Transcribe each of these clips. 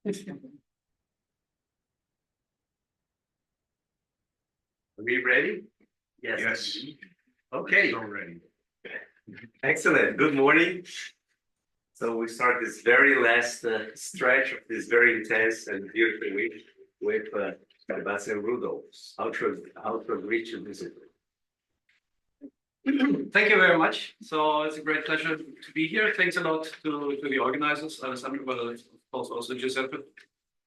Are we ready? Yes. Yes. Okay. So ready. Excellent. Good morning. So we start this very last stretch of this very intense and beautiful week with Sebastian Rudolph's ultra rich discipline. Thank you very much. So it's a great pleasure to be here. Thanks a lot to the organizers, Alessandro, but of course also Giuseppe,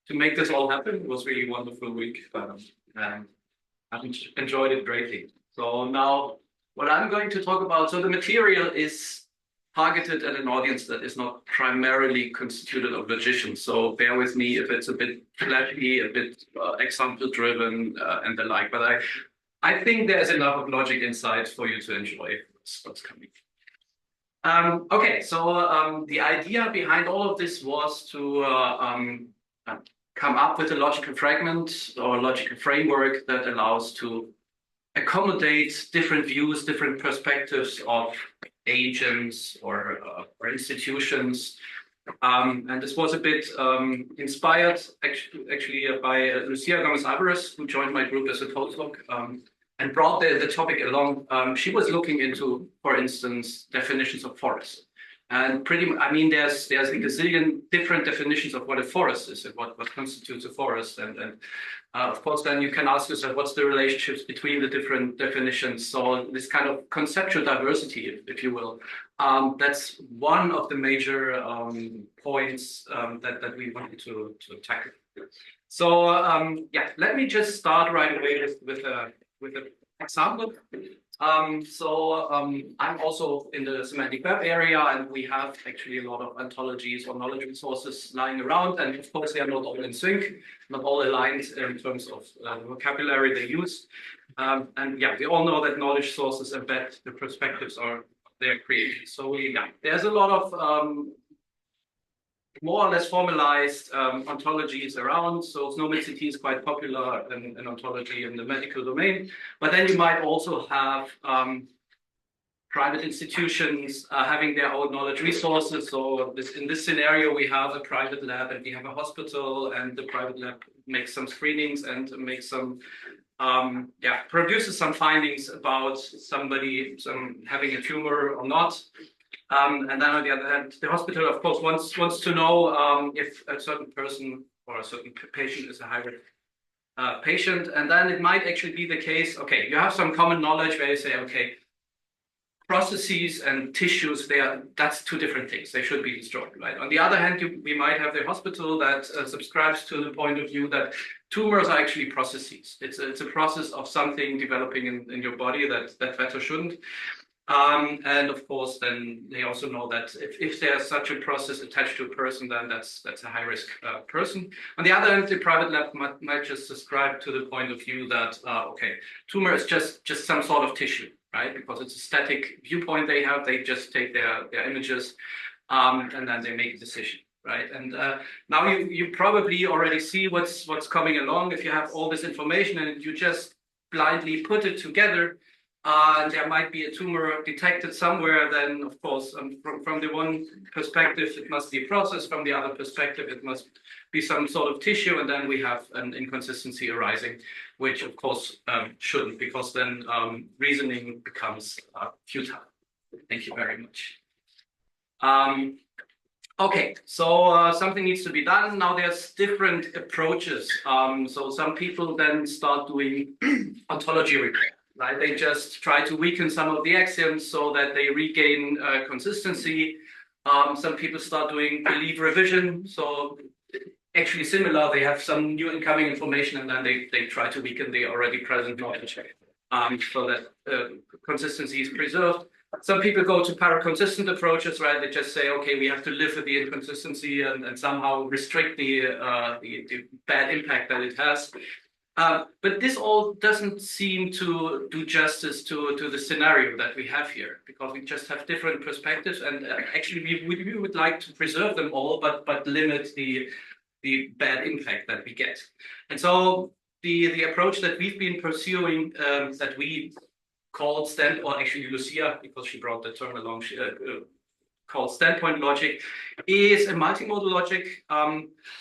to make this all happen. It was really a wonderful week. I've enjoyed it greatly. So now what I'm going to talk about, so the material is targeted at an audience that is not primarily constituted of logicians. So bear with me if it's a bit flashy, a bit example driven and the like, but I think there's enough of logic inside for you to enjoy what's coming. Okay, so the idea behind all of this was to come up with a logical fragment or logical framework that allows to accommodate different views, different perspectives of agents or institutions. And this was a bit inspired actually by Lucia Gomez-Alvarez, who joined my group as a postdoc and brought the topic along. She was looking into, for instance, definitions of forest. And I mean, there's a gazillion different definitions of what a forest is and what constitutes a forest. And of course, then you can ask yourself, what's the relationships between the different definitions? So this kind of conceptual diversity, if you will, that's one of the major points that we wanted to tackle. So yeah, let me just start right away with an example. I'm also in the semantic web area, and we have actually a lot of ontologies or knowledge resources lying around. And of course, they are not all in sync, not all aligned in terms of the vocabulary they use. And yeah, we all know that knowledge sources embed the perspectives or their creation. So yeah, there's a lot of more or less formalized ontologies around. So nomicity is quite popular in ontology in the medical domain. But then you might also have private institutions having their own knowledge resources. So in this scenario, we have a private lab and we have a hospital, and the private lab makes some screenings and makes some produces some findings about somebody having a tumor or not. And then on the other hand, the hospital, of course, wants to know if a certain person or a certain patient is a high-risk patient. And then it might actually be the case, okay, you have some common knowledge where you say, okay, processes and tissues, that's two different things. They should be destroyed, right? On the other hand, we might have the hospital that subscribes to the point of view that tumors are actually processes. It's a process of something developing in your body that better shouldn't. And of course, then they also know that if there's such a process attached to a person, then that's a high-risk person. On the other hand, the private lab might just subscribe to the point of view that, okay, tumor is just some sort of tissue, right? Because it's a static viewpoint they have. They just take their images and then they make a decision, right? And now you probably already see what's coming along. If you have all this information and you just blindly put it together, there might be a tumor detected somewhere, then of course, from the one perspective, it must be a process. From the other perspective, it must be some sort of tissue. And then we have an inconsistency arising, which of course shouldn't, because then reasoning becomes futile. Thank you very much. Okay, so something needs to be done. Now there's different approaches. So some people then start doing ontology repair. Right? They just try to weaken some of the axioms so that they regain consistency. Some people start doing belief revision. So actually similar, they have some new incoming information and then they try to weaken the already present knowledge so that consistency is preserved. Some people go to paraconsistent approaches, right? They just say, okay, we have to live with the inconsistency and somehow restrict the bad impact that it has. But this all doesn't seem to do justice to the scenario that we have here, because we just have different perspectives, and actually we would like to preserve them all, but limit the bad impact that we get. And so the approach that we've been pursuing, that we called or actually Lucia, because she brought the term along, called standpoint logic, is a multimodal logic,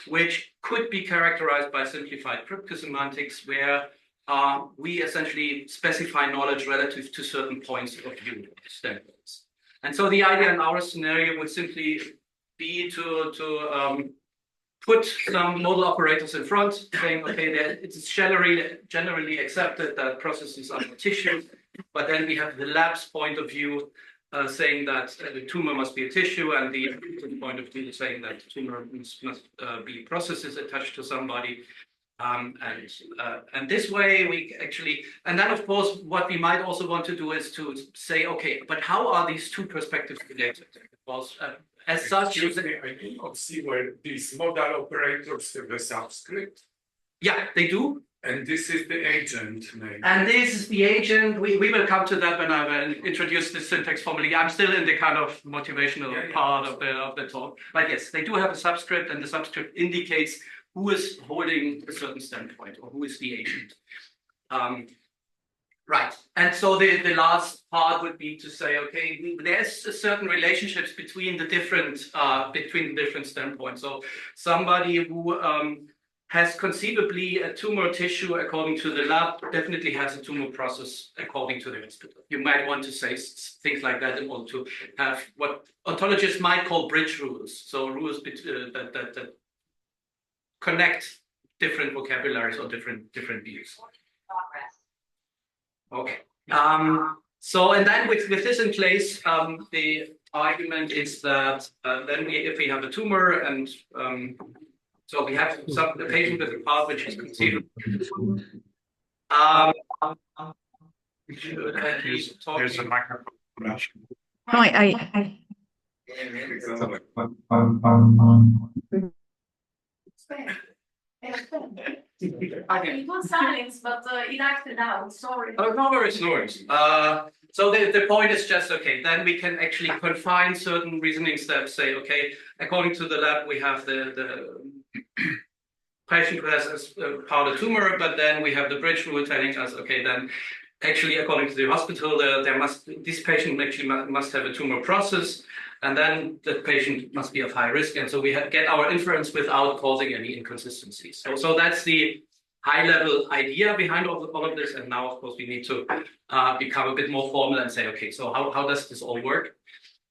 which could be characterized by simplified cryptosemantics, where we essentially specify knowledge relative to certain points of view standpoints. And so the idea in our scenario would simply be to put some model operators in front, saying, okay, it's generally accepted that processes are tissue, but then we have the lab's point of view saying that the tumor must be a tissue, and the point of view saying that the tumor must be processes attached to somebody. And this way we actually, and then of course, what we might also want to do is to say, okay, but how are these two perspectives related? Because as such, I do not see where these modal operators have a subscript. Yeah, they do. And this is the agent name. And this is the agent. We will come to that when I introduce the syntax formally. I'm still in the kind of motivational part of the talk. But yes, they do have a subscript, and the subscript indicates who is holding a certain standpoint or who is the agent. Right. And so the last part would be to say, okay, there's a certain relationships between the different standpoints. So somebody who has conceivably a tumor tissue according to the lab definitely has a tumor process according to the hospital. You might want to say things like that in order to have what ontologists might call bridge rules. So rules that connect different vocabularies or different views. Okay. So, and then with this in place, the argument is that then if we have a tumor and so we have the patient with a part which is conceived. There's a microphone. No, I It was silence, but it acted out. Sorry. Oh, no worries, no worries. So the point is just, okay, then we can actually confine certain reasoning steps, say, okay, according to the lab, we have the patient who has a powder tumor, but then we have the bridge rule telling us, okay, then actually, according to the hospital, this patient actually must have a tumor process, and then the patient must be of high risk, and so we get our inference without causing any inconsistencies. So that's the high-level idea behind all of this, and now, of course, we need to become a bit more formal and say, okay, so how does this all work?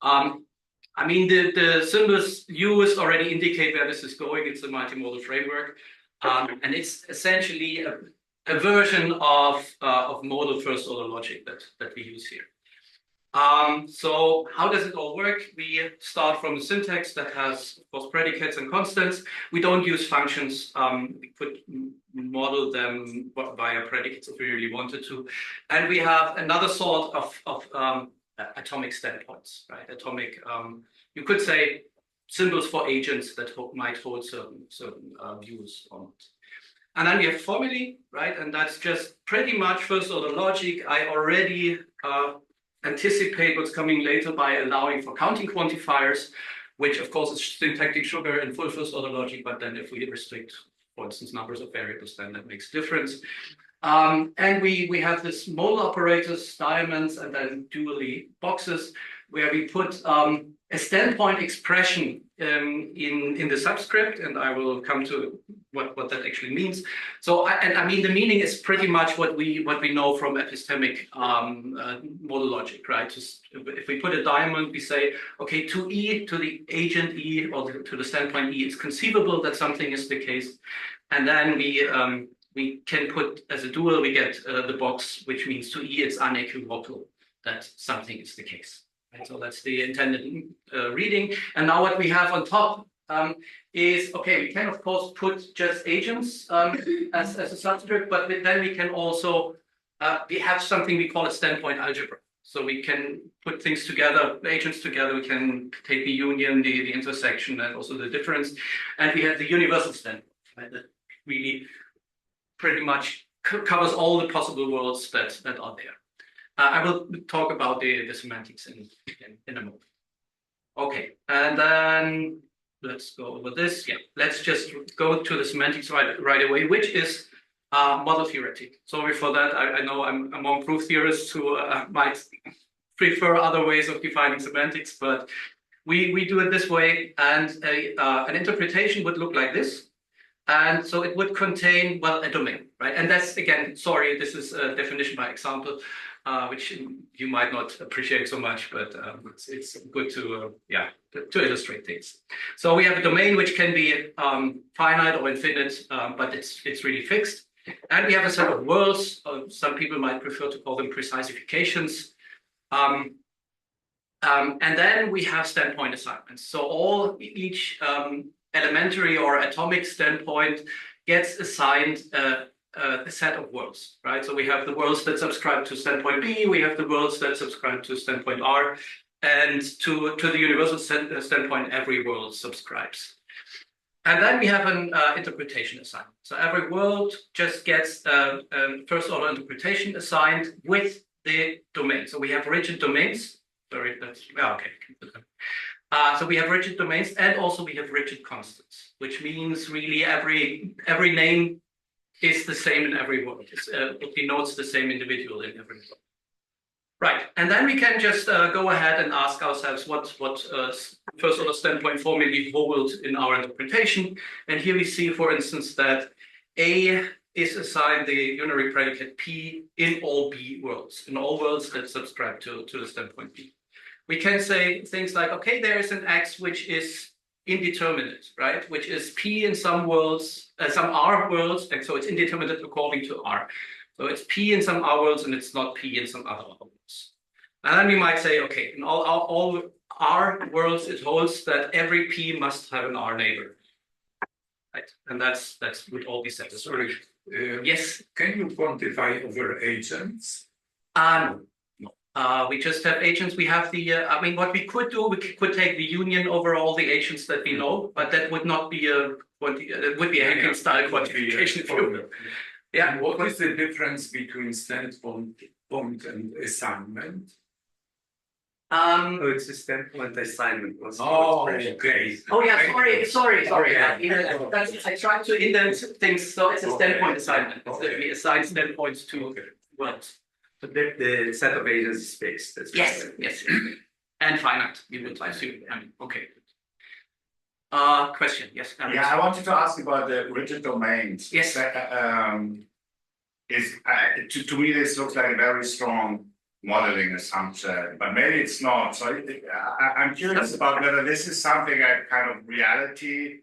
I mean, the symbols used already indicate where this is going. It's a multimodal framework, and it's essentially a version of modal first-order logic that we use here. So how does it all work? We start from the syntax that has, of course, predicates and constants. We don't use functions. We could model them via predicates if we really wanted to. And we have another sort of atomic standpoints, right? Atomic, you could say symbols for agents that might hold certain views on it. And then we have formulae, right? And that's just pretty much first order logic. I already anticipate what's coming later by allowing for counting quantifiers, which of course is syntactic sugar in full first order logic. But then if we restrict, for instance, numbers of variables, then that makes a difference. And we have this modal operators, diamonds, and then dually boxes, where we put a standpoint expression in the subscript, and I will come to what that actually means. So, I mean, the meaning is pretty much what we know from epistemic modal logic, right? Just if we put a diamond, we say, okay, to E, to the agent E, or to the standpoint E, it's conceivable that something is the case, and then we can put as a dual, we get the box, which means to E, it's unequivocal that something is the case. Right? So that's the intended reading. And now what we have on top is, okay, we can of course put just agents as a subscript, but then we can also, we have something we call a standpoint algebra. So we can put things together, agents together, we can take the union, the intersection, and also the difference. And we have the universal standpoint, right? That really pretty much covers all the possible worlds that are there. I will talk about the semantics in a moment. Okay, and then let's go over this. Yeah, let's just go to the semantics right away, which is model theoretic. Sorry for that. I know I'm among proof theorists who might prefer other ways of defining semantics, but we do it this way, and an interpretation would look like this. And so it would contain, well, a domain, right? And that's, again, sorry, this is a definition by example, which you might not appreciate so much, but it's good to, to illustrate things. So we have a domain which can be finite or infinite, but it's really fixed. And we have a set of worlds. Some people might prefer to call them precisifications. And then we have standpoint assignments. So each elementary or atomic standpoint gets assigned a set of worlds, right? So we have the worlds that subscribe to standpoint B, we have the worlds that subscribe to standpoint R, and to the universal standpoint, every world subscribes. And then we have an interpretation assignment. So every world just gets first order interpretation assigned with the domain. So we have rigid domains. Sorry, that's okay. So we have rigid domains, and also we have rigid constants, which means really every name is the same in every world. It denotes the same individual in every world. Right, and then we can just go ahead and ask ourselves what first order standpoint formulae hold in our interpretation. And here we see, for instance, that A is assigned the unary predicate P in all B worlds, in all worlds that subscribe to the standpoint B. We can say things like, okay, there is an X which is indeterminate, right? Which is P in some worlds, some R worlds, and so it's indeterminate according to R. So it's P in some R worlds and it's not P in some other worlds. And then we might say, okay, in all R worlds, it holds that every P must have an R neighbor, right? And that's would all be satisfied. Yes. Can you quantify over agents? No. We just have agents. We have the, I mean, what we could do, we could take the union over all the agents that we know, but that would not be it would be a Hankin style quantification. Yeah. What is the difference between standpoint and assignment? It's a standpoint assignment. Okay. Oh yeah, sorry. I tried to indent things, so it's a standpoint assignment. Okay. We assign standpoints to worlds. But the set of agents is fixed. That's Yes. And finite, we would assume. Okay. Question, yes. Yeah, I wanted to ask about the rigid domains. Yes. To me, this looks like a very strong modeling assumption, but maybe it's not. So I'm curious about whether this is something that kind of reality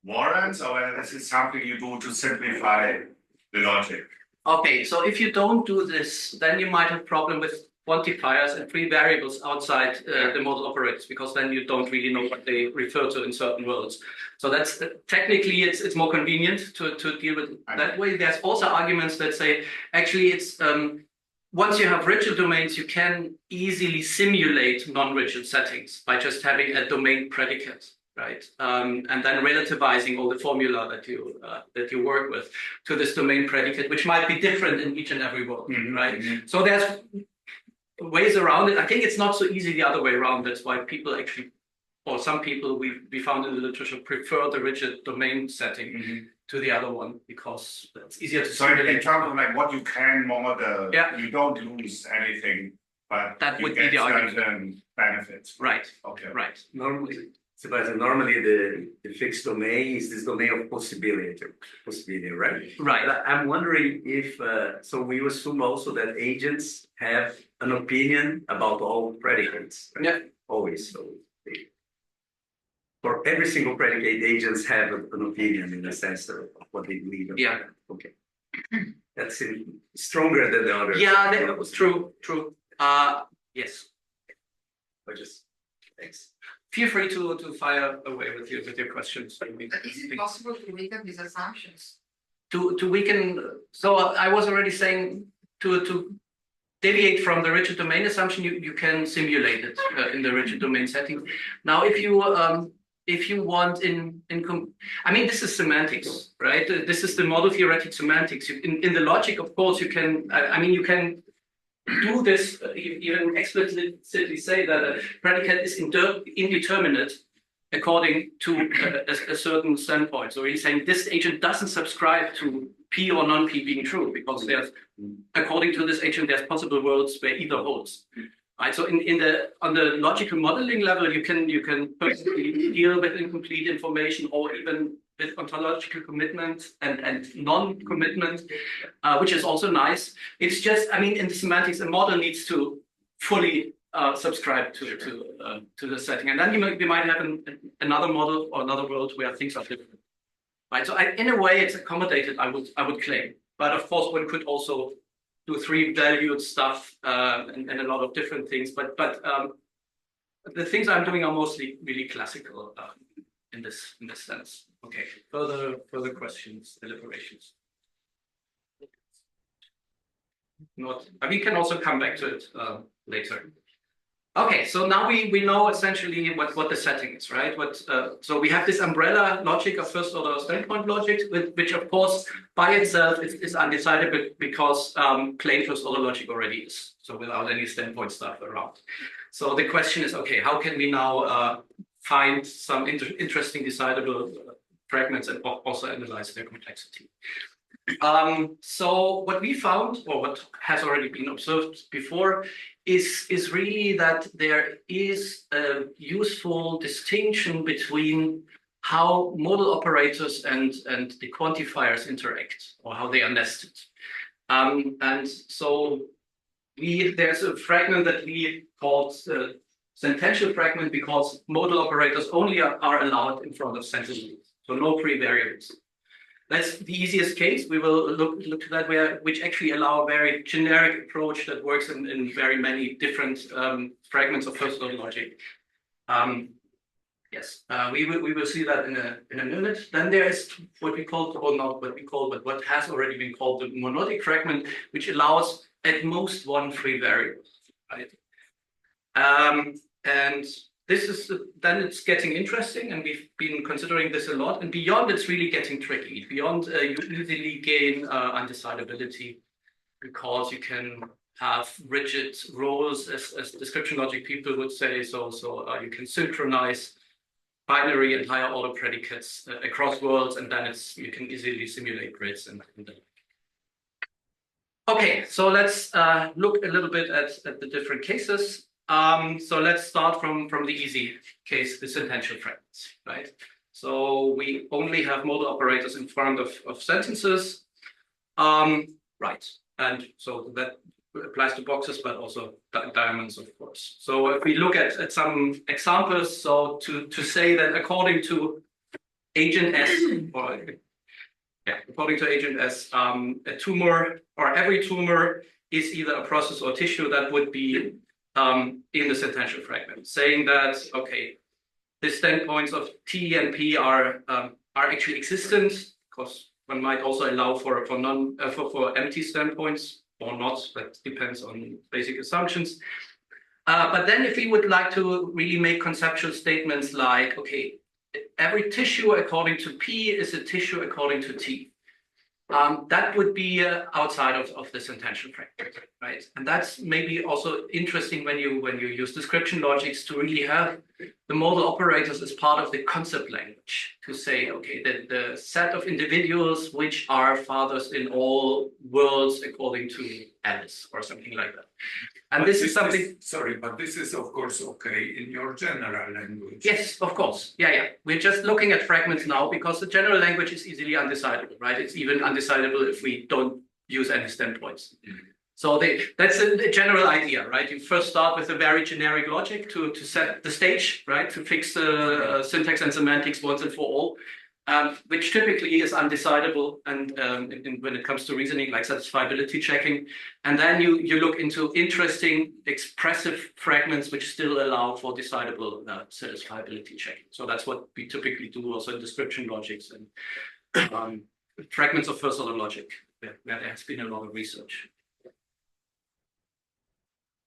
warrants, or whether this is something you do to simplify the logic. Okay, so if you don't do this, then you might have problem with quantifiers and free variables outside the model operators, because then you don't really know what they refer to in certain worlds. So that's technically it's more convenient to deal with that way. There's also arguments that say actually it's once you have rigid domains, you can easily simulate non-rigid settings by just having a domain predicate. Right, and then relativizing all the formula that you work with to this domain predicate, which might be different in each and every world, right? So there's ways around it. I think it's not so easy the other way around. That's why people actually, or some people we found in the literature, prefer the rigid domain setting to the other one, because it's easier to simulate. So in terms of like what you can model, you don't lose anything, but that would be the argument. Benefits. Right. Okay. Right. Sebastian, normally the fixed domain is this domain of possibility, right? Right. But I'm wondering if, so we assume also that agents have an opinion about all predicates, right? Yeah. Always. So for every single predicate, agents have an opinion in the sense of what they believe. Yeah. Okay. That's stronger than the others. Yeah, that was true. Yes. Thanks. Feel free to fire away with your questions. But is it possible to weaken these assumptions? To weaken, so I was already saying to deviate from the rigid domain assumption, you can simulate it in the rigid domain setting. Now, if you want I mean, this is semantics, right? This is the model theoretic semantics. In the logic, of course, you can. You can do this, even explicitly say that a predicate is indeterminate according to a certain standpoint. So he's saying this agent doesn't subscribe to P or non-P being true, because there's, according to this agent, there's possible worlds where either holds. Right, so on the logical modeling level, you can personally deal with incomplete information or even with ontological commitment and non-commitment, which is also nice. It's just, I mean, in the semantics, a model needs to fully subscribe to the setting, and then we might have another model or another world where things are different. Right, so in a way, it's accommodated. I would claim, but of course, one could also do 3-valued stuff and a lot of different things. But the things I'm doing are mostly really classical in this sense. Okay. Further questions, deliberations. Not. We can also come back to it later. Okay, so now we know essentially what the setting is, right? So we have this umbrella logic of first order standpoint logic, which of course by itself is undecided because plain first order logic already is, so without any standpoint stuff around. So the question is, okay, how can we now find some interesting decidable fragments and also analyze their complexity? So what we found, or what has already been observed before, is really that there is a useful distinction between how model operators and the quantifiers interact, or how they are nested. And so there's a fragment that we called sentential fragment because model operators only are allowed in front of sentences, so no pre-variables. That's the easiest case. We will look to that which actually allow a very generic approach that works in very many different fragments of first order logic. Yes, we will see that in a minute. Then there is what we call, or not what we call, but what has already been called the monodic fragment, which allows at most one free variable, right? And this is then it's getting interesting, and we've been considering this a lot. And beyond, it's really getting tricky. Beyond, you easily gain undecidability because you can have rigid roles, as description logic people would say. So you can synchronize binary and higher order predicates across worlds, and then you can easily simulate grids and the like. Okay, so let's look a little bit at the different cases. So let's start from the easy case, the sentential fragments, right? So we only have model operators in front of sentences, right? And so that applies to boxes, but also diamonds, of course. So if we look at some examples, so to say that according to agent S, according to agent S, a tumor or every tumor is either a process or tissue, that would be in the sentential fragment, saying that, okay, the standpoints of T and P are actually existent, because one might also allow for empty standpoints or not. That depends on basic assumptions. But then if we would like to really make conceptual statements like, okay, every tissue according to P is a tissue according to T. That would be outside of the sentential fragment, right? And that's maybe also interesting when you use description logics to really have the model operators as part of the concept language to say, okay, the set of individuals which are fathers in all worlds according to Alice or something like that. And this is something. Sorry, but this is of course okay in your general language. Yes, of course. Yeah. We're just looking at fragments now because the general language is easily undecidable, right? It's even undecidable if we don't use any standpoints. So that's a general idea, right? You first start with a very generic logic to set the stage, right? To fix the syntax and semantics once and for all, which typically is undecidable, and when it comes to reasoning, like satisfiability checking. And then you look into interesting expressive fragments which still allow for decidable satisfiability checking. So that's what we typically do also in description logics and fragments of first order logic, where there has been a lot of research.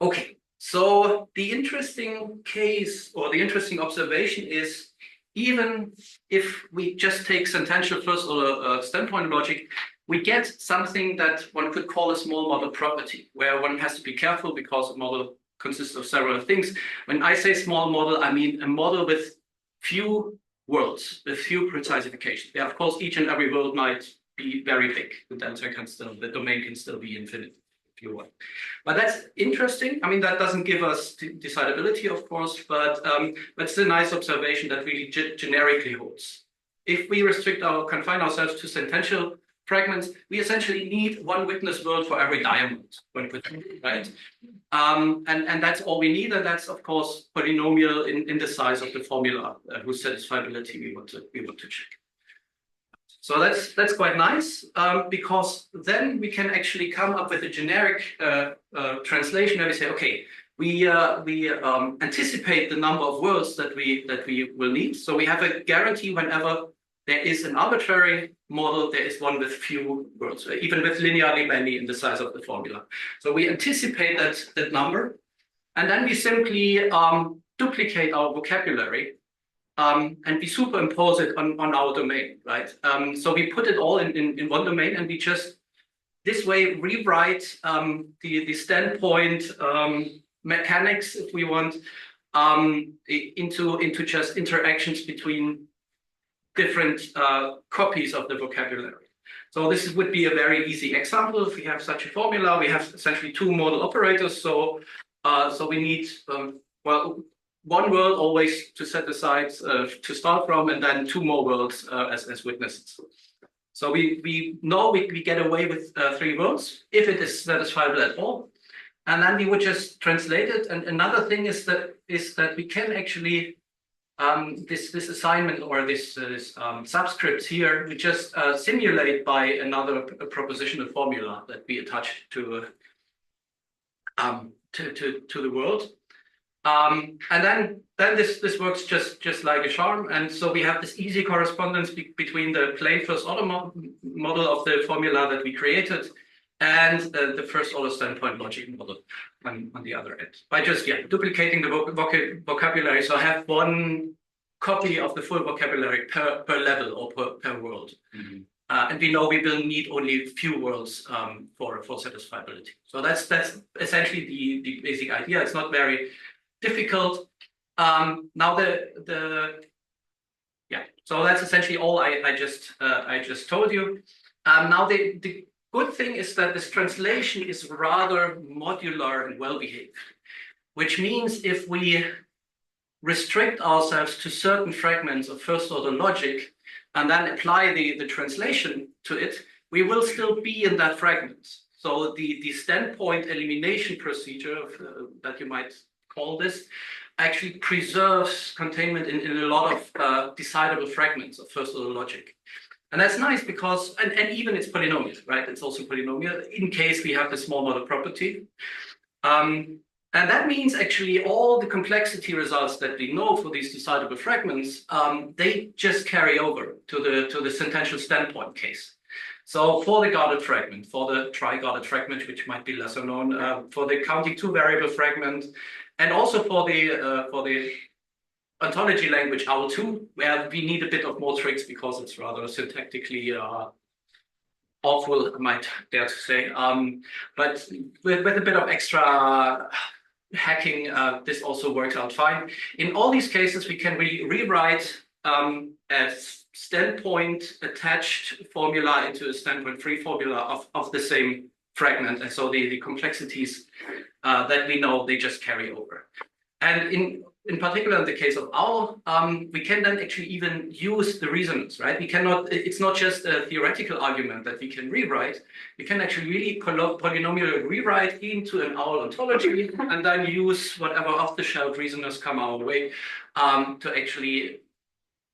Okay, so the interesting case or the interesting observation is, even if we just take sentential first order standpoint logic, we get something that one could call a small model property, where one has to be careful because a model consists of several things. When I say small model, I mean a model with few worlds, with few precisifications. Yeah, of course, each and every world might be very big. The domain can still be infinite. if you want. But that's interesting. I mean, that doesn't give us decidability, of course, but it's a nice observation that really generically holds. If we confine ourselves to sentential fragments, we essentially need one witness world for every diamond, right? And that's all we need, and that's of course polynomial in the size of the formula whose satisfiability we want to check. So that's quite nice, because then we can actually come up with a generic translation where we say, okay, we anticipate the number of worlds that we will need. So we have a guarantee whenever there is an arbitrary model, there is one with few worlds, even with linearly many in the size of the formula. So we anticipate that number, and then we simply duplicate our vocabulary, and we superimpose it on our domain, right? So we put it all in one domain, and we just this way rewrite the standpoint mechanics, if we want, into just interactions between different copies of the vocabulary. So this would be a very easy example. If we have such a formula, we have essentially two model operators. So we need one world always to set aside to start from, and then two more worlds as witnesses. So we know we get away with three worlds if it is satisfiable at all, and then we would just translate it. And another thing is that we can actually this assignment or this subscript here, we just simulate by another propositional formula that we attach to the world, and then this works just like a charm. And so we have this easy correspondence between the plain first order model of the formula that we created and the first order standpoint logic model on the other end, by just duplicating the vocabulary. So I have one copy of the full vocabulary per level or per world. Mm-hmm. And we know we will need only a few worlds for satisfiability. So that's essentially the basic idea. It's not very difficult. Now so that's essentially all I just told you. Now the good thing is that this translation is rather modular and well-behaved, which means if we restrict ourselves to certain fragments of first-order logic and then apply the translation to it, we will still be in that fragment. So the standpoint elimination procedure that you might call this actually preserves containment in a lot of decidable fragments of first-order logic. And that's nice because, and even it's polynomial, right? It's also polynomial in case we have the small model property. And that means actually all the complexity results that we know for these decidable fragments, they just carry over to the sentential standpoint case. So for the guarded fragment, for the tri-guarded fragment, which might be lesser known, for the counting two variable fragment, and also for the ontology language OWL2, where we need a bit of more tricks because it's rather syntactically awful, I might dare to say. But with a bit of extra hacking, this also works out fine. In all these cases, we can really rewrite a standpoint attached formula into a standpoint free formula of the same fragment. And so the complexities that we know, they just carry over. And in particular, in the case of OWL, we can then actually even use the resonance, right? We cannot, it's not just a theoretical argument that we can rewrite. We can actually really polynomial rewrite into an OWL ontology and then use whatever off-the-shelf resonance come our way to actually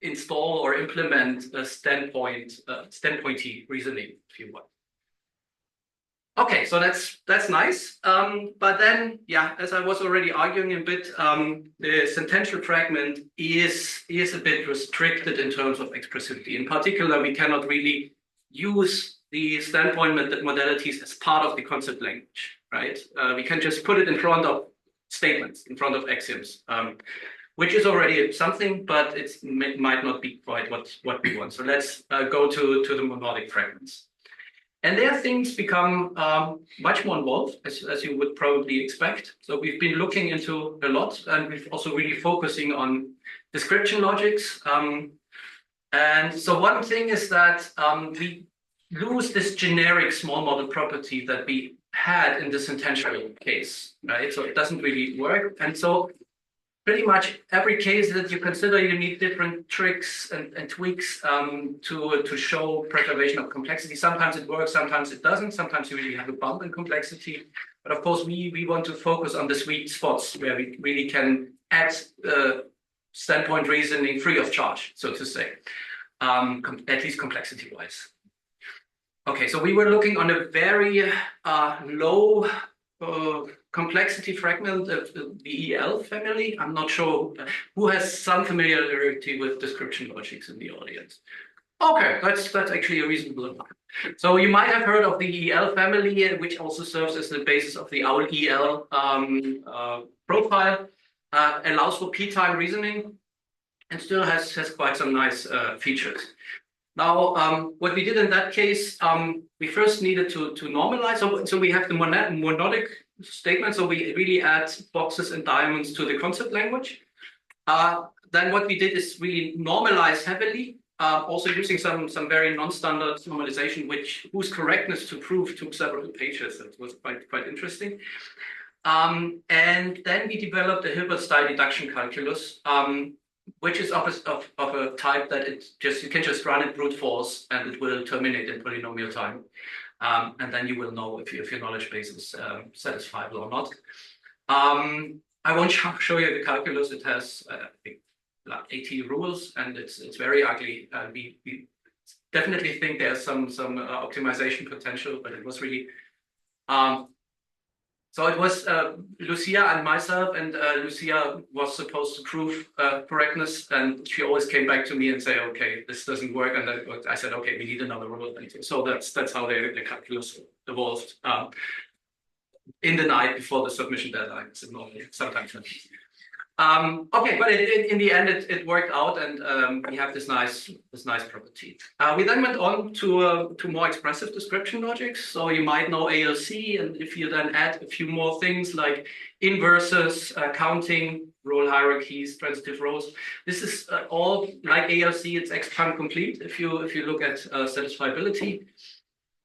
install or implement a standpointy reasoning, if you want. Okay, so that's nice. But then, as I was already arguing a bit, the sentential fragment is a bit restricted in terms of expressivity. In particular, we cannot really use the standpoint modalities as part of the concept language, right? We can just put it in front of statements, in front of axioms, which is already something, but it might not be quite what we want. So let's go to the monodic fragments. And there things become much more involved, as you would probably expect. So we've been looking into a lot, and we've also really focusing on description logics. And so one thing is that we lose this generic small model property that we had in this intentional case, right? So it doesn't really work. And so pretty much every case that you consider, you need different tricks and tweaks to show preservation of complexity. Sometimes it works, sometimes it doesn't. Sometimes you really have a bump in complexity. But of course, we want to focus on the sweet spots where we really can add standpoint reasoning free of charge, so to say, at least complexity-wise. Okay, so we were looking on a very low complexity fragment of the EL family. I'm not sure who has some familiarity with description logics in the audience. Okay, that's actually a reasonable amount. So you might have heard of the EL family, which also serves as the basis of the OWL EL profile, allows for p-time reasoning, and still has quite some nice features. Now, what we did in that case, we first needed to normalize. So we have the monodic statement. So we really add boxes and diamonds to the concept language. Then what we did is really normalize heavily, also using some very non-standard normalization, whose correctness to prove took several pages. That was quite interesting. And then we developed a Hilbert-style deduction calculus, which is of a type that you can just run it brute force and it will terminate in polynomial time. And then you will know if your knowledge base is satisfiable or not. I won't show you the calculus. It has I think like 80 rules and it's very ugly. We definitely think there's some optimization potential, but it was really so it was Lucia and myself, and Lucia was supposed to prove correctness, and she always came back to me and say, "Okay, this doesn't work." And then I said, "Okay, we need another rule." So that's how the calculus evolved in the night before the submission deadline. So normally, sometimes. Okay, but in the end, it worked out, and we have this nice property. We then went on to more expressive description logics. So you might know ALC, and if you then add a few more things like inverses, counting, role hierarchies, transitive rows, this is all like ALC. It's X-prime complete if you look at satisfiability,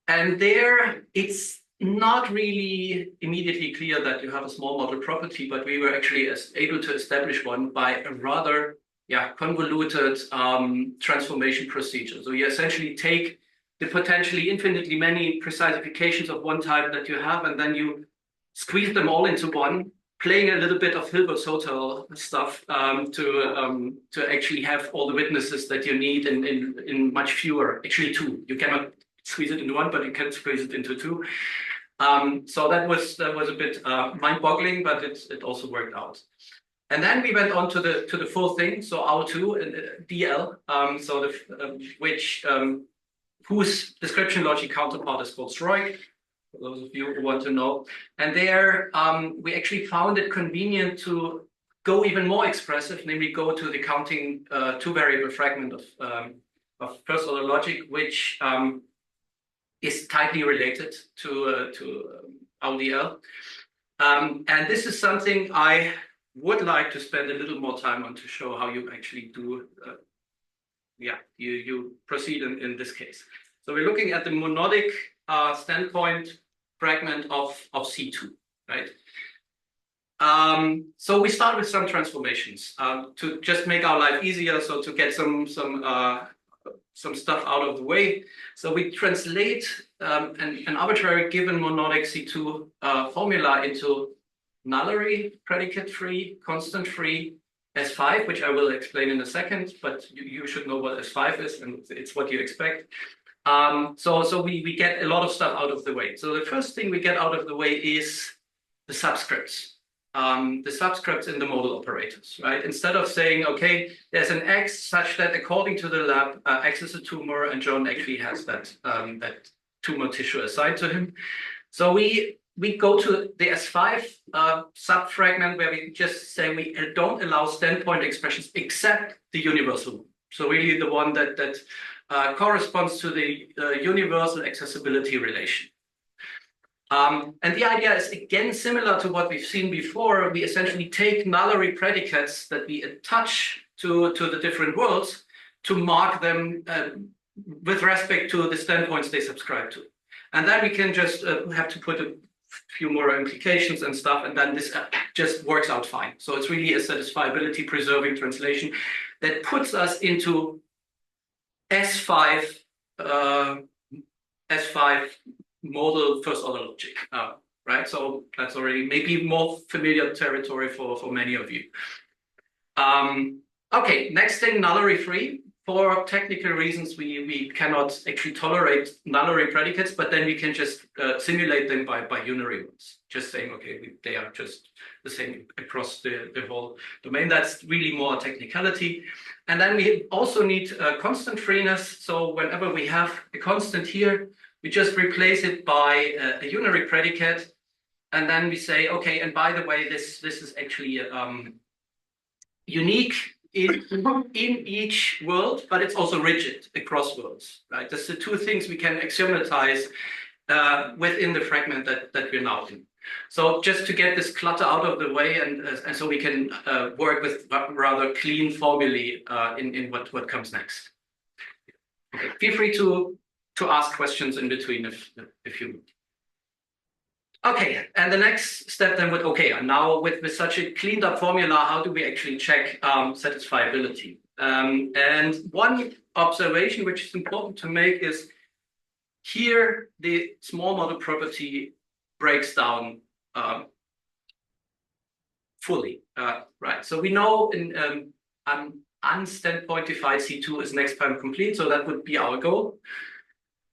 and there it's not really immediately clear that you have a small model property, but we were actually able to establish one by a rather convoluted transformation procedure. So you essentially take the potentially infinitely many precisifications of one type that you have, and then you squeeze them all into one, playing a little bit of Hilbert's Hotel stuff to actually have all the witnesses that you need in much fewer, actually two. You cannot squeeze it into one, but you can squeeze it into two. So that was a bit mind-boggling, but it also worked out. And then we went on to the full thing. So OWL2 and DL, whose description logic counterpart is called Stroik, for those of you who want to know. And there we actually found it convenient to go even more expressive, namely go to the counting two-variable fragment of first-order logic, which is tightly related to OWL. And this is something I would like to spend a little more time on to show how you actually do, you proceed in this case. So we're looking at the monodic standpoint fragment of C2, right? So we start with some transformations to just make our life easier. So to get some stuff out of the way. So we translate an arbitrary given monodic C2 formula into nullary, predicate-free, constant-free S5, which I will explain in a second, but you should know what S5 is, and it's what you expect. So we get a lot of stuff out of the way. So the first thing we get out of the way is the subscripts. The subscripts in the model operators, right? Instead of saying, okay, there's an X such that according to the lab, X is a tumor, and John actually has that tumor tissue assigned to him. So we go to the S5 subfragment where we just say we don't allow standpoint expressions except the universal one. So really the one that corresponds to the universal accessibility relation. And the idea is, again, similar to what we've seen before. We essentially take nullary predicates that we attach to the different worlds to mark them with respect to the standpoints they subscribe to. And then we can just have to put a few more implications and stuff, and then this just works out fine. So it's really a satisfiability preserving translation that puts us into S5 model first order logic, right? So that's already maybe more familiar territory for many of you. Okay, next thing, nullary free. For technical reasons, we cannot actually tolerate nullary predicates, but then we can just simulate them by unary ones. Just saying, okay, they are just the same across the whole domain. That's really more technicality. And then we also need constant freeness. So whenever we have a constant here, we just replace it by a unary predicate. And then we say, okay, and by the way, this is actually unique in each world, but it's also rigid across worlds, right? That's the two things we can axiomatize within the fragment that we're now in. So just to get this clutter out of the way, and so we can work with rather clean formulae in what comes next. Okay, feel free to ask questions in between if you want. Okay, and the next step then and now with such a cleaned up formula, how do we actually check satisfiability? And one observation which is important to make is here the small model property breaks down fully, right? So we know in unstandpointified C2 is next prime complete, so that would be our goal,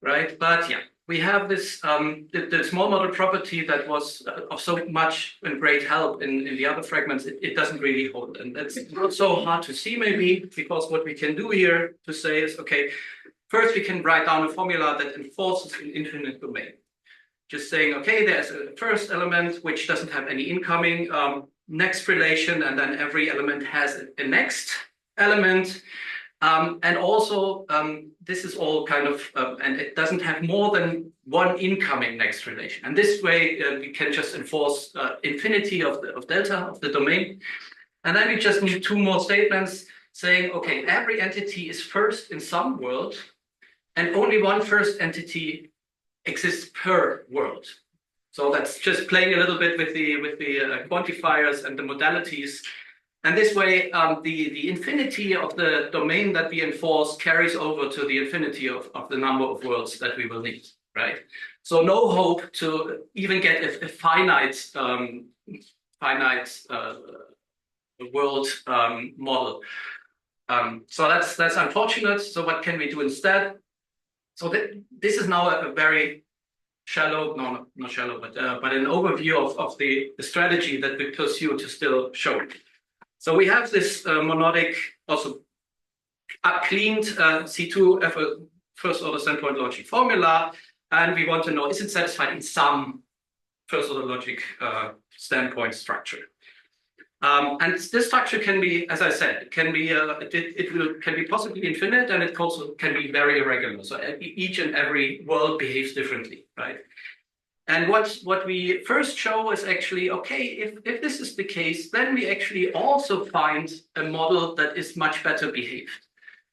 right? But yeah. We have this the small model property that was of so much and great help in the other fragments. It doesn't really hold, and that's not so hard to see maybe, because what we can do here to say is, okay, first we can write down a formula that enforces an infinite domain. Just saying, okay, there's a first element which doesn't have any incoming next relation, and then every element has a next element. And also, this is all kind of, and it doesn't have more than one incoming next relation. And this way, we can just enforce infinity of delta of the domain. And then we just need two more statements saying, okay, every entity is first in some world, and only one first entity exists per world. So that's just playing a little bit with the quantifiers and the modalities. And this way, the infinity of the domain that we enforce carries over to the infinity of the number of worlds that we will need, right? So no hope to even get a finite world model. So that's unfortunate. So what can we do instead? So this is now a very shallow, no, not shallow, but an overview of the strategy that we pursue to still show. So we have this monodic, also cleaned C2 first order standpoint logic formula, and we want to know, is it satisfied in some first order logic standpoint structure? And this structure can be, as I said, it can be can be possibly infinite, and it also can be very irregular. So each and every world behaves differently, right? And what we first show is actually, okay, if this is the case, then we actually also find a model that is much better behaved.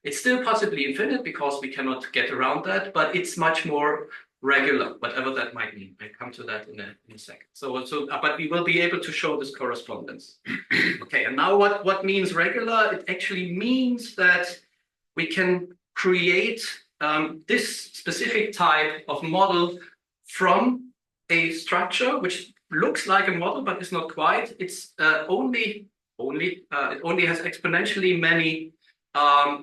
It's still possibly infinite because we cannot get around that, but it's much more regular, whatever that might mean. I come to that in a second. But we will be able to show this correspondence. Okay, and now what means regular? It actually means that we can create this specific type of model from a structure which looks like a model but is not quite. It's it only has exponentially many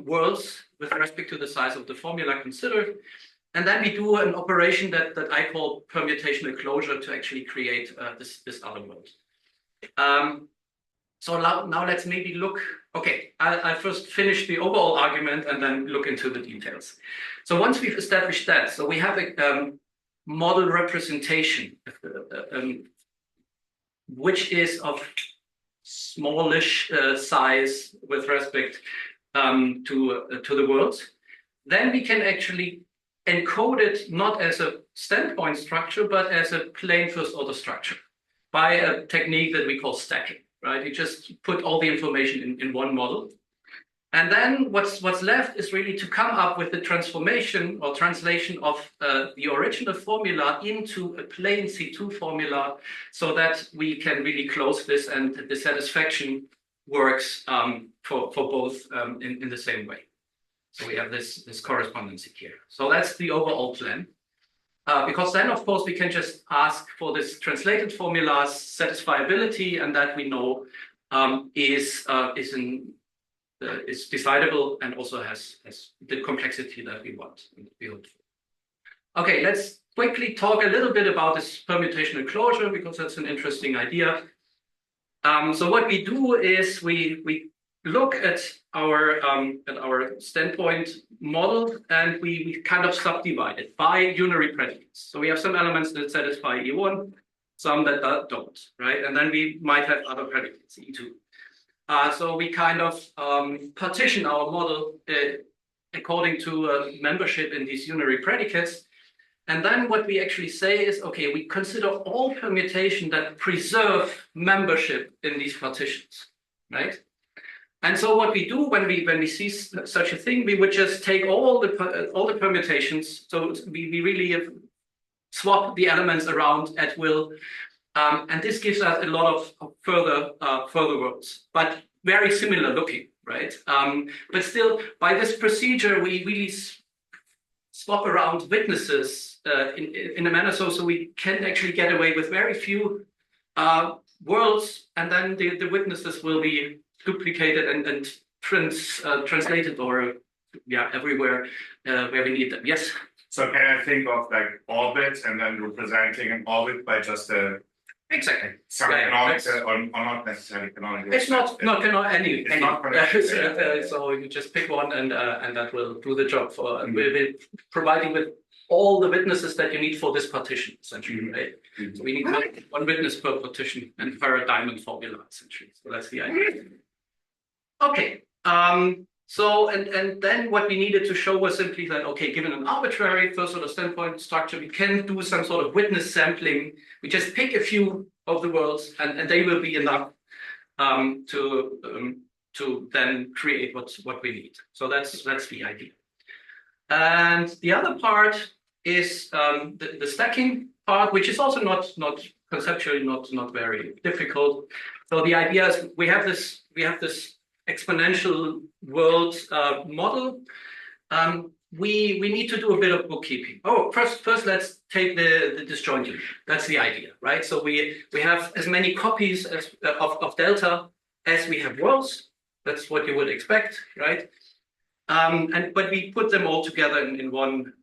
worlds with respect to the size of the formula considered. And then we do an operation that I call permutational closure to actually create this other world. So now let's maybe look. Okay, I'll first finish the overall argument and then look into the details. So once we've established that, so we have a model representation, which is of smallish size with respect to the world, then we can actually encode it not as a standpoint structure, but as a plain first order structure by a technique that we call stacking, right? You just put all the information in one model. And then what's left is really to come up with the transformation or translation of the original formula into a plain C2 formula so that we can really close this and the satisfaction works for both in the same way. So we have this correspondency here. So that's the overall plan. Because then, of course, we can just ask for this translated formula's satisfiability, and that we know is decidable and also has the complexity that we want and we hope for. Okay, let's quickly talk a little bit about this permutational closure because that's an interesting idea. So what we do is we look at our standpoint model and we kind of subdivide it by unary predicates. So we have some elements that satisfy E1, some that don't, right? And then we might have other predicates, E2. So we kind of partition our model according to membership in these unary predicates. And then what we actually say is, okay, we consider all permutation that preserve membership in these partitions, right? And so what we do when we see such a thing, we would just take all the permutations. So we really swap the elements around at will. And this gives us a lot of further words, but very similar looking, right? But still, by this procedure, we really swap around witnesses in a manner so we can actually get away with very few worlds, and then the witnesses will be duplicated and translated or everywhere where we need them. Yes. So can I think of like orbit and then representing an orbit by just a Exactly. some canonical or not necessarily canonical? It's not any. It's not canonical. So you just pick one and that will do the job for. And we'll be providing with all the witnesses that you need for this partition, essentially, right? So we need one witness per partition and per diamond formula, essentially. So that's the idea. Okay. So and then what we needed to show was simply that, okay, given an arbitrary first order standpoint structure, we can do some sort of witness sampling. We just pick a few of the worlds and they will be enough to then create what we need. So that's the idea. And the other part is the stacking part, which is also not conceptually not very difficult. So the idea is we have this exponential world model. We need to do a bit of bookkeeping. Oh, first let's take the disjointed. That's the idea, right? So we have as many copies of delta as we have worlds. That's what you would expect, right? But we put them all together in one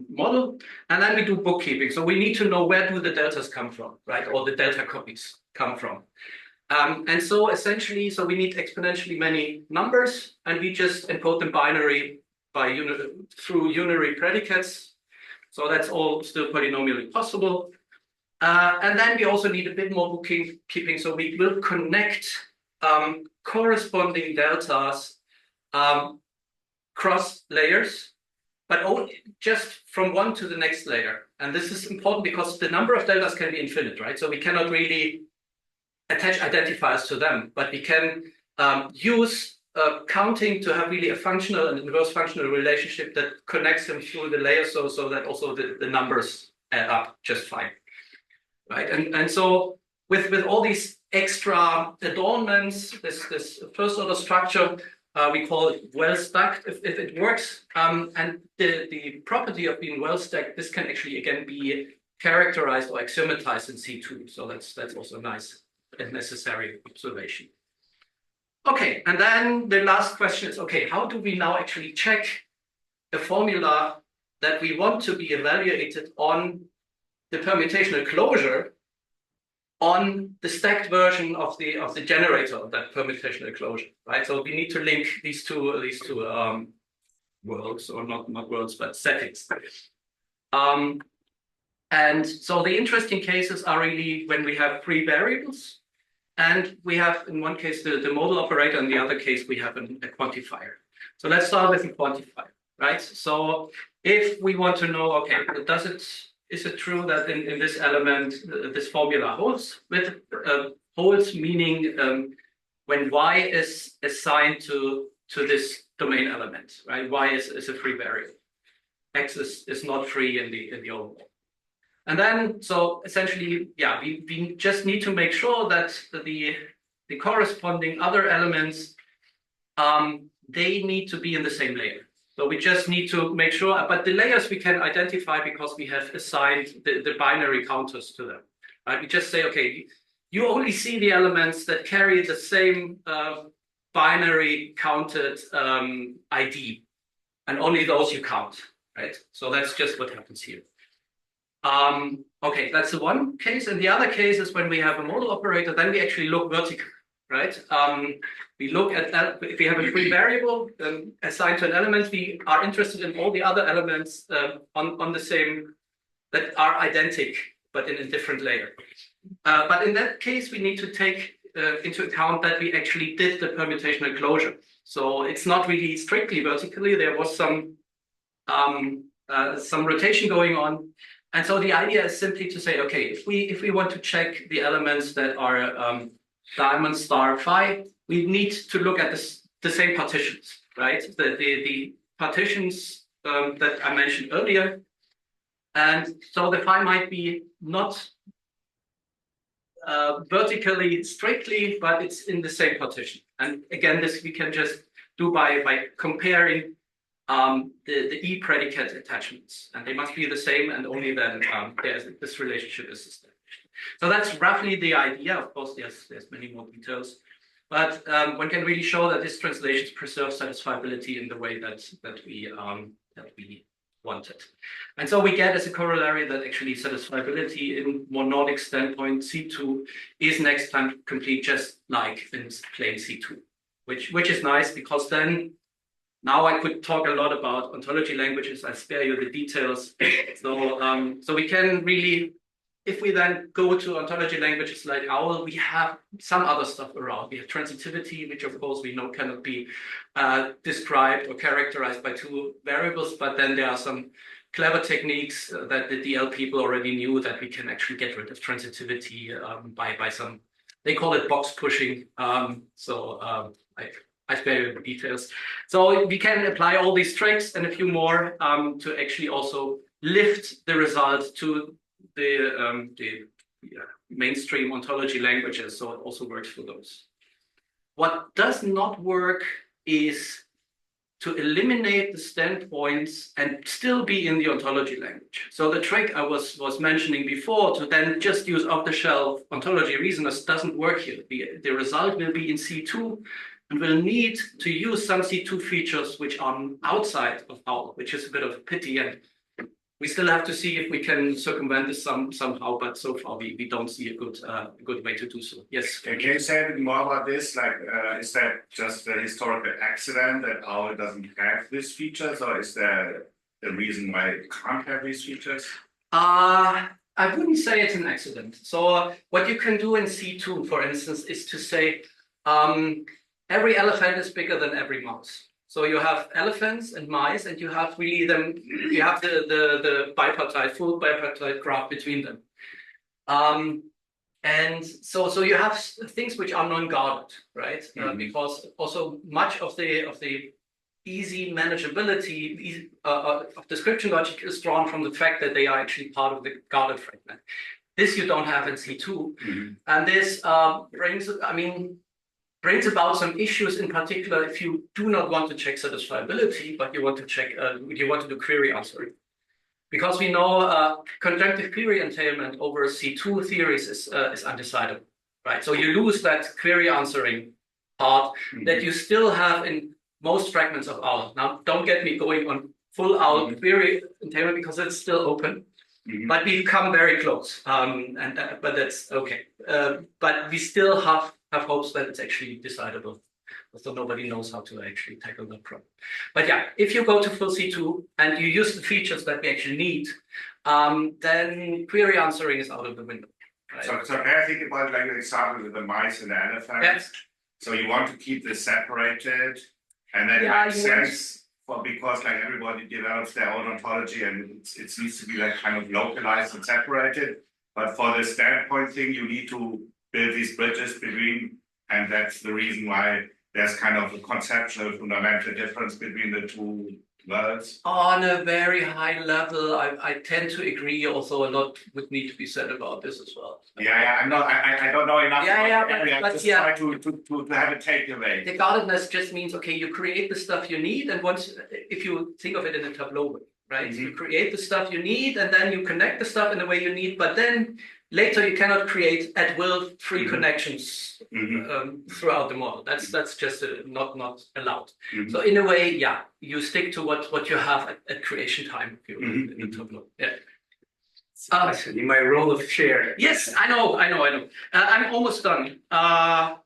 model, and then we do bookkeeping. So we need to know where do the deltas come from, right? Or the delta copies come from. And so essentially, we need exponentially many numbers, and we just encode them binary through unary predicates. So that's all still polynomially possible. And then we also need a bit more bookkeeping. So we will connect corresponding deltas cross layers, but only just from one to the next layer. And this is important because the number of deltas can be infinite, right? So we cannot really attach identifiers to them, but we can use counting to have really a functional and inverse functional relationship that connects them through the layers, so that also the numbers add up just fine, right? And so with all these extra adornments, this first order structure, we call it well stacked if it works. And the property of being well stacked, this can actually again be characterized or axiomatized in C2. So that's also nice and necessary observation. Okay, and then the last question is, okay, how do we now actually check a formula that we want to be evaluated on the permutational closure on the stacked version of the generator of that permutational closure, right? So we need to link these two worlds, or not worlds, but settings. And so the interesting cases are really when we have three variables, and we have, in one case, the modal operator, in the other case, we have a quantifier. So let's start with the quantifier, right? So if we want to know, okay, is it true that in this element, this formula holds? Holds meaning when y is assigned to to this domain element, right? Y is a free variable. X is not free in the overall. And then, so essentially, yeah, we just need to make sure that the corresponding other elements, they need to be in the same layer. So we just need to make sure, but the layers we can identify because we have assigned the binary counters to them. Right? We just say, okay, you only see the elements that carry the same binary counted ID, and only those you count, right? So that's just what happens here. Okay, that's the one case. And the other case is when we have a model operator, then we actually look vertical, right? We look at that. If we have a free variable assigned to an element, we are interested in all the other elements on the same, that are identical, but in a different layer. But in that case, we need to take into account that we actually did the permutational closure. So it's not really strictly vertically. There was some rotation going on. And so the idea is simply to say, okay, if we want to check the elements that are diamond star phi, we need to look at the same partitions, right? The partitions that I mentioned earlier. And so the phi might be not vertically strictly, but it's in the same partition. And again, this we can just do by comparing the E predicate attachments, and they must be the same, and only then this relationship is established. So that's roughly the idea. Of course, there's many more details, but one can really show that this translation preserves satisfiability in the way that we wanted. And so we get as a corollary that actually satisfiability in monodic standpoint C2 is next time complete, just like in plain C2, which is nice, because then now I could talk a lot about ontology languages. I spare you the details. So we can really, if we then go to ontology languages like OWL, we have some other stuff around. We have transitivity, which of course we know cannot be described or characterized by two variables, but then there are some clever techniques that the DL people already knew, that we can actually get rid of transitivity by some, they call it box pushing. I spare you the details. So we can apply all these tricks and a few more to actually also lift the result to the mainstream ontology languages. So it also works for those. What does not work is to eliminate the standpoints and still be in the ontology language. So the trick I was mentioning before, to then just use off-the-shelf ontology reasoners, doesn't work here. The result will be in C2, and we'll need to use some C2 features which are outside of OWL, which is a bit of a pity. And we still have to see if we can circumvent this somehow, but so far we don't see a good way to do so. Yes. Can you say a bit more about this? Like, is that just a historical accident that OWL doesn't have these features, or is there a reason why it can't have these features? I wouldn't say it's an accident. So what you can do in C2, for instance, is to say every elephant is bigger than every mouse. So you have elephants and mice, and you have really them. You have the bipartite, full bipartite graph between them, and so you have things which are non-guarded, right? Because also much of the easy manageability of description logic is drawn from the fact that they are actually part of the guarded fragment. This you don't have in C2, and this brings about some issues, in particular if you do not want to check satisfiability, but you want to check, you want to do query answering. Because we know conjunctive query entailment over C2 theories is undecidable, right? So you lose that query answering part that you still have in most fragments of OWL. Now, don't get me going on full OWL query entailment, because it's still open, but we come very close, but that's okay. But we still have hopes that it's actually decidable, so nobody knows how to actually tackle that problem. But yeah, if you go to full C2 and you use the features that we actually need, then query answering is out of the window. Right? So can I think about like an example with the mice and the elephants? Yes. So you want to keep this separated, and then it makes sense because like everybody develops their own ontology, and it needs to be like kind of localized and separated. But for the standpoint thing, you need to build these bridges between, and that's the reason why there's kind of a conceptual fundamental difference between the two worlds? On a very high level, I tend to agree, although a lot would need to be said about this as well. Yeah, I'm not, I don't know enough. Yeah, about yeah, the area. but Just yeah. try to have a takeaway. The guardedness just means, okay, you create the stuff you need, and once, if you think of it in a tableau way, right? Mhm. You create the stuff you need, and then you connect the stuff in the way you need, but then later you cannot create at will free Mhm. connections Mhm. throughout the model. That's just not allowed. Mhm. So in a way, yeah, you stick to what you have at creation time if you Mhm. in the tableau. Yeah. In my role of chair. Yes, I know. I'm almost done.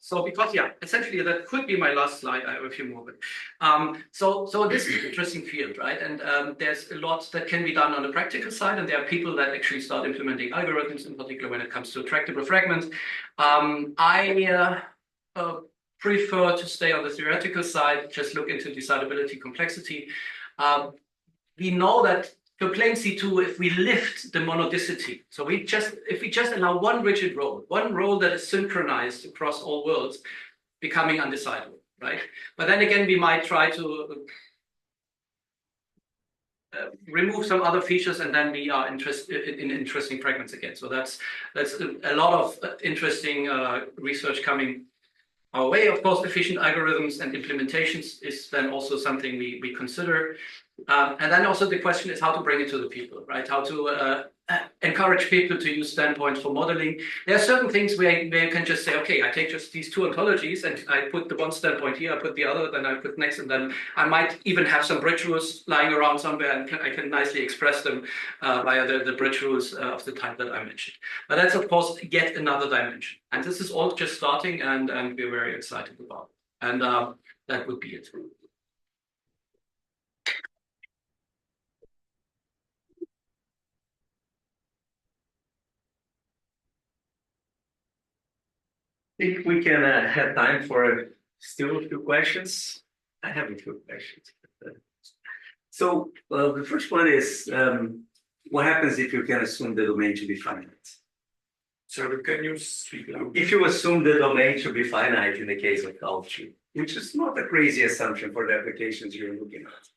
So because essentially that could be my last slide. I have a few more, but so this is an interesting field, right? And there's a lot that can be done on the practical side, and there are people that actually start implementing algorithms, in particular when it comes to tractable fragments. I prefer to stay on the theoretical side, just look into decidability complexity. We know that for plane C2, if we lift the monodicity, so if we just allow one rigid role that is synchronized across all worlds, becoming undecidable, right? But then again, we might try to remove some other features, and then we are interested in interesting fragments again. So that's a lot of interesting research coming our way. Of course, efficient algorithms and implementations is then also something we consider. And then also the question is how to bring it to the people, right? How to encourage people to use standpoints for modeling. There are certain things where you can just say, okay, I take just these two ontologies and I put the one standpoint here, I put the other, then I put next, and then I might even have some bridge rules lying around somewhere, and I can nicely express them via the bridge rules of the type that I mentioned. But that's, of course, yet another dimension. And this is all just starting, and we're very excited about it. And that would be it. Think we can have time for still a few questions. I have a few questions. So the first one is, what happens if you can assume the domain to be finite? So can you speak loud? If you assume the domain to be finite in the case of culture, which is not a crazy assumption for the applications you're looking at.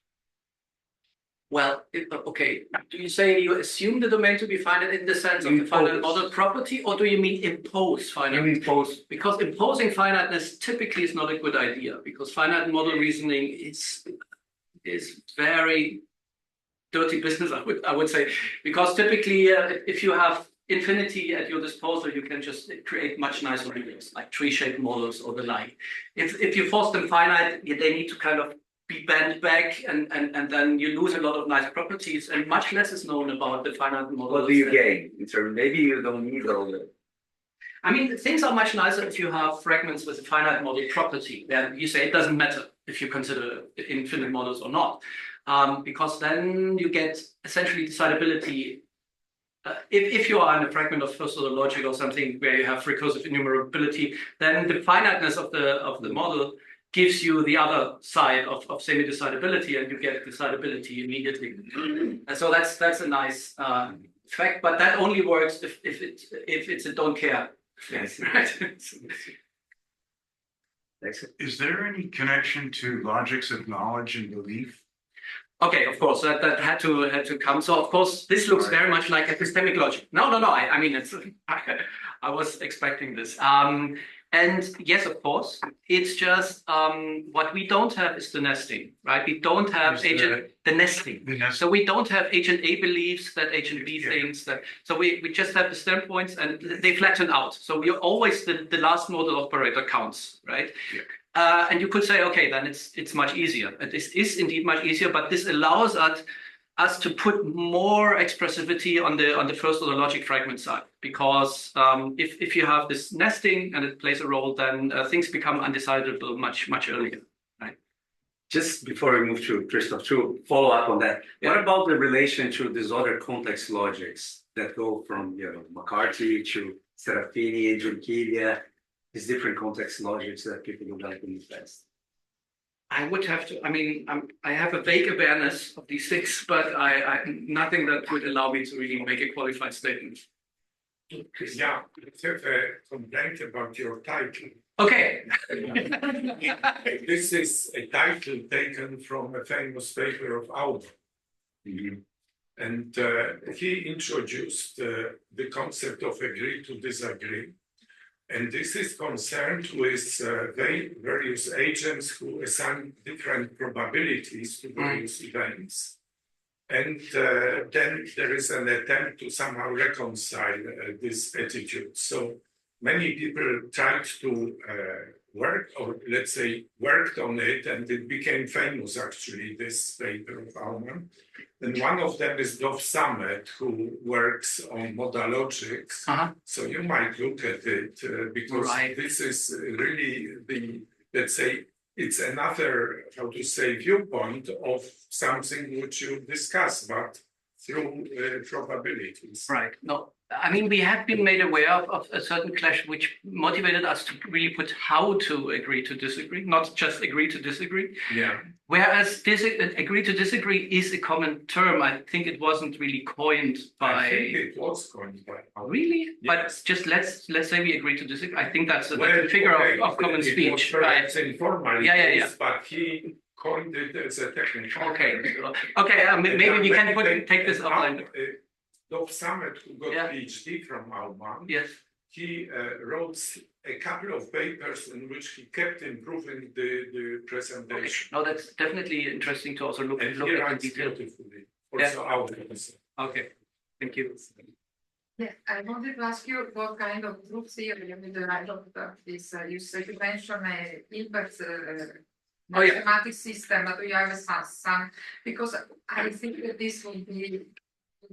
Well, okay. Do you say you assume the domain to be finite in the sense of the finite model property, or do you mean impose finite? You impose. Because imposing finiteness typically is not a good idea, because finite model reasoning is very dirty business, I would say, because typically if you have infinity at your disposal, you can just create much nicer models, like tree-shaped models or the like. If you force them finite, they need to kind of be bent back, and then you lose a lot of nice properties, and much less is known about the finite models. What do you gain? Maybe you don't need all that. I mean, things are much nicer if you have fragments with a finite model property. Then you say it doesn't matter if you consider infinite models or not, because then you get essentially decidability. If you are in a fragment of first order logic or something where you have recursive enumerability, then the finiteness of the model gives you the other side of semi-decidability, and you get decidability immediately. And so that's a nice fact, but that only works if it's a don't care. Yes. Right? Is there any connection to logics of knowledge and belief? Okay, of course, that had to come. So of course, this looks very much like epistemic logic. No. I mean, it's I was expecting this. And yes, of course, it's just what we don't have is the nesting, right? We don't have the nesting. So we don't have agent A beliefs that agent B thinks that. So we just have the standpoints, and they flatten out. So we're always the last model operator counts, right? Yeah. And you could say, okay, then it's much easier. And this is indeed much easier, but this allows us to put more expressivity on the first order logic fragment side, because if you have this nesting and it plays a role, then things become undecidable much earlier. Right? Just before we move to Christoph, to follow up on that, what about the relation to these other context logics that go from McCarthy to Serafini and Junquillia, these different context logics that people develop in the past? I would have to. I mean, I have a vague awareness of these things, but I nothing that would allow me to really make a qualified statement. Yeah, I have a complaint about your title. Okay. This is a title taken from a famous paper of Auber. And he introduced the concept of agree to disagree. And this is concerned with various agents who assign different probabilities to various events. And then there is an attempt to somehow reconcile this attitude. So many people tried to work, or let's say worked on it, and it became famous actually, this paper of Aumann. And one of them is Dov Samet, who works on modalogics. So you might look at it because this is really the, let's say, it's another, how to say, viewpoint of something which you discuss, but through probabilities. Right. No, I mean, we have been made aware of a certain clash which motivated us to really put how to agree to disagree, not just agree to disagree. Yeah. Whereas agree to disagree is a common term. I think it wasn't really coined by. I think it was coined by. Really? Yes. But just let's say we agree to disagree. I think that's a Well, figure okay, of common it speech. was Right? perhaps informal, Yeah. but he coined it as a technical. Okay. Maybe we can take this offline. Dov Samet, who got Yeah. PhD from Aumann, Yes. he wrote a couple of papers in which he kept improving the presentation. No, that's definitely interesting to also look And at he in writes detail. beautifully. Also Aumann. Okay. Thank you. Yeah, I wanted to ask you what kind of proof theory you derived of this. You mentioned a Hilbert mathematics system, but you have some, because I think that this would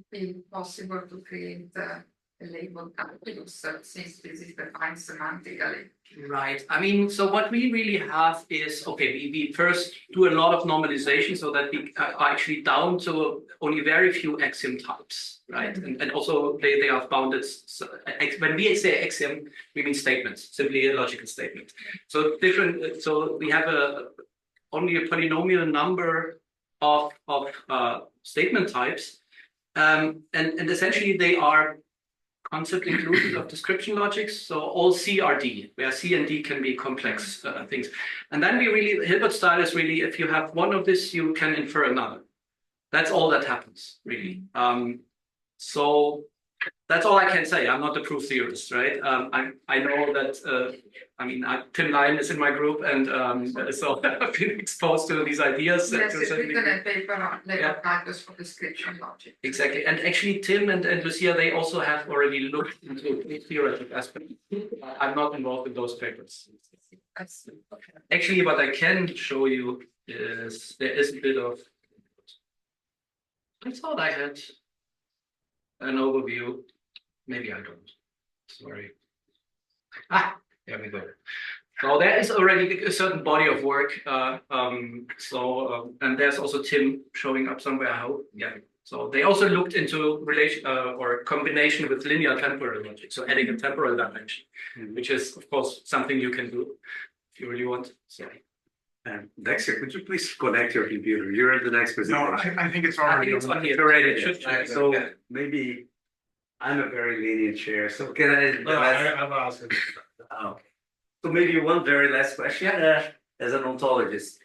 be possible to create a label calculus since this is defined semantically. Right. I mean, so what we really have is, okay, we first do a lot of normalization so that we are actually down to only very few axiom types, right? And also they are bounded. So, when we say axiom, we mean statements, simply a logical statement. So different. So we have only a polynomial number of statement types, and essentially they are concept inclusive of description logics. So all C are D, where C and D can be complex things. And then we really, Hilbert style is really, if you have one of this, you can infer another. That's all that happens, really. So that's all I can say. I'm not a proof theorist, right? I know that, Tim Lyon is in my group, and so I've been exposed to these ideas. Yes, it's written a paper on label calculus for description logic. Exactly. And actually, Tim and Lucia, they also have already looked into the theoretical aspect. I'm not involved in those papers. Actually, what I can show you is there is a bit of. I thought I had an overview. Maybe I don't. Sorry. There we go. So there is already a certain body of work. And there's also Tim showing up somewhere. So they also looked into relation or combination with linear temporal logic. So adding a temporal dimension, which is of course something you can do if you really want. Sorry. Dexter, could you please connect your computer? You're in the next No, presentation. I think it's I already. think it's on here. It's already It should there. be. So maybe I'm a very lenient chair. So can I? I've asked it. Okay. So maybe one very last question as an ontologist.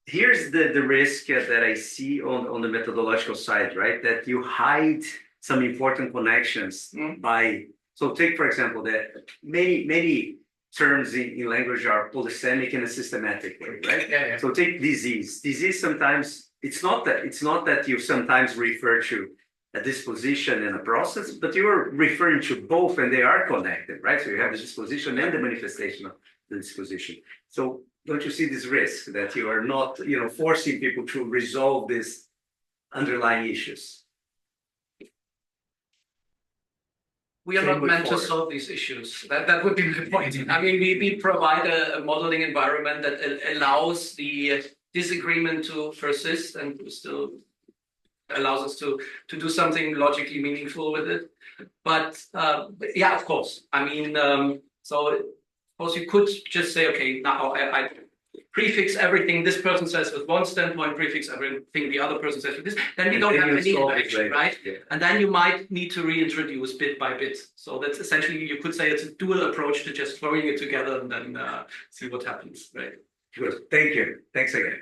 Here's the risk that I see on the methodological side, right? That you hide some important connections by. So take for example that many terms in language are polysemic in a systematic way, right? Yeah. So take disease. Disease sometimes it's not that you sometimes refer to a disposition and a process, but you are referring to both, and they are connected, right? So you have the disposition and the manifestation of the disposition. So don't you see this risk that you are not, forcing people to resolve these underlying issues? We are not meant to solve these issues. That would be my point. I mean, we provide a modeling environment that allows the disagreement to persist and still allows us to do something logically meaningful with it. But yeah, of course. I mean, so of course you could just say, okay, now prefix everything this person says with one standpoint, prefix everything the other person says with this, then we And don't then have you any solve it interaction, later. right? Yeah. And then you might need to reintroduce bit by bit. So that's essentially, you could say it's a dual approach to just throwing it together and then see what happens, right? Good, thank you, thanks again.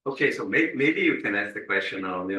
Okay, so maybe you can ask the question on the